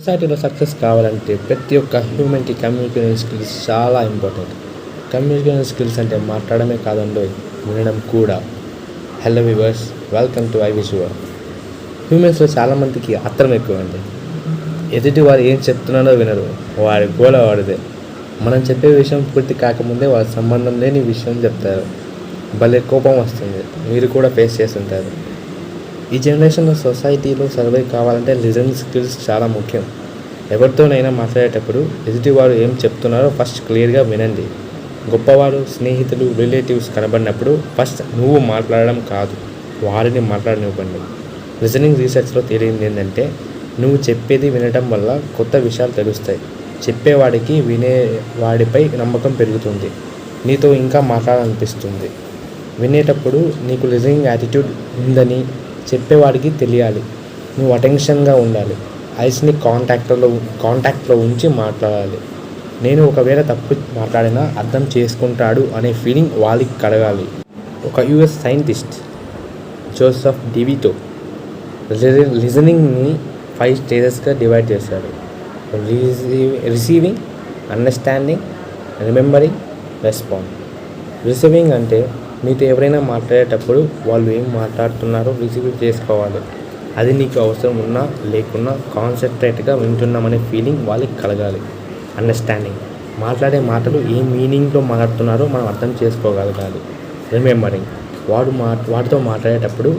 సొసైటీలో సక్సెస్ కావాలంటే ప్రతి ఒక్క హ్యూమన్కి కమ్యూనికేషన్ స్కిల్స్ చాలా ఇంపార్టెంట్. కమ్యూనికేషన్ స్కిల్స్ అంటే మాట్లాడమే కాదండి, వినడం కూడా. హలో వ్యూవర్స్, వెల్కమ్ టు ఐవిజువల్. హ్యూమన్స్లో చాలామందికి ఆత్రం ఎక్కువ అండి. ఎదుటి వారు ఏం చెప్తున్నారో వినరు, వాడి గోల వాడిదే. మనం చెప్పే విషయం పూర్తి కాకముందే వాళ్ళ సంబంధం లేని విషయం చెప్తారు. భలే కోపం వస్తుంది. మీరు కూడా ఫేస్ చేస్తుంటారు. ఈ జనరేషన్లో సొసైటీలో సర్వైవ్ కావాలంటే లిజనింగ్ స్కిల్స్ చాలా ముఖ్యం. ఎవరితోనైనా మాట్లాడేటప్పుడు ఎదుటివారు ఏం చెప్తున్నారో ఫస్ట్ క్లియర్గా వినండి. గొప్పవారు, స్నేహితులు, రిలేటివ్స్ కనబడినప్పుడు ఫస్ట్ నువ్వు మాట్లాడడం కాదు, వారిని మాట్లాడనివ్వండి. లిజనింగ్ రీసెర్చ్లో తేలింది ఏంటంటే, నువ్వు చెప్పేది వినడం వల్ల కొత్త విషయాలు తెలుస్తాయి. చెప్పేవాడికి వినేవాడిపై నమ్మకం పెరుగుతుంది. నీతో ఇంకా మాట్లాడాలనిపిస్తుంది. వినేటప్పుడు నీకు లిజనింగ్ యాటిట్యూడ్ ఉందని చెప్పేవాడికి తెలియాలి. నువ్వు అటెన్షన్గా ఉండాలి. ఐస్ని కాంటాక్ట్లో ఉంచి మాట్లాడాలి. నేను ఒకవేళ తప్పు మాట్లాడినా అర్థం చేసుకుంటాడు అనే ఫీలింగ్ వాళ్ళకి కలగాలి. ఒక యుఎస్ సైంటిస్ట్ జోసెఫ్ డివిటో లిజనింగ్ని 5 స్టేజెస్గా డివైడ్ చేశాడు. Receiving, understanding, remembering, respond. Receiving అంటే మీతో ఎవరైనా మాట్లాడేటప్పుడు వాళ్ళు ఏం మాట్లాడుతున్నారో రిసీవ్ చేసుకోవాలి. అది నీకు అవసరం ఉన్నా లేకున్నా కాన్సన్ట్రేట్గా వింటున్నామనే ఫీలింగ్ వాళ్ళకి కలగాలి. అండర్స్టాండింగ్, మాట్లాడే మాటలు ఏ మీనింగ్లో మాట్లాడుతున్నారో మనం అర్థం చేసుకోగలగాలి. రిమెంబరింగ్, వాడితో మాట్లాడేటప్పుడు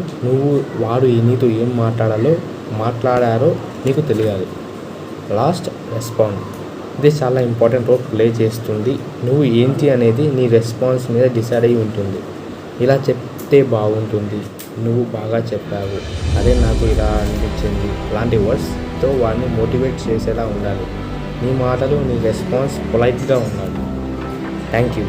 వాడు నీతో ఏం మాట్లాడారో నీకు తెలియాలి. Last, respond. ఇది చాలా ఇంపార్టెంట్ రోల్ ప్లే చేస్తుంది. నువ్వు ఏంటి అనేది నీ రెస్పాన్స్ మీద డిసైడ్ అయి ఉంటుంది. ఇలా చెప్తే బాగుంటుంది, నువ్వు బాగా చెప్పావు, అదే నాకు ఇలా అనిపించింది, అలాంటి వర్డ్స్తో వాడిని మోటివేట్ చేసేలా ఉండాలి. నీ మాటలు, నీ రెస్పాన్స్ పొలైట్గా ఉండాలి. Thank you.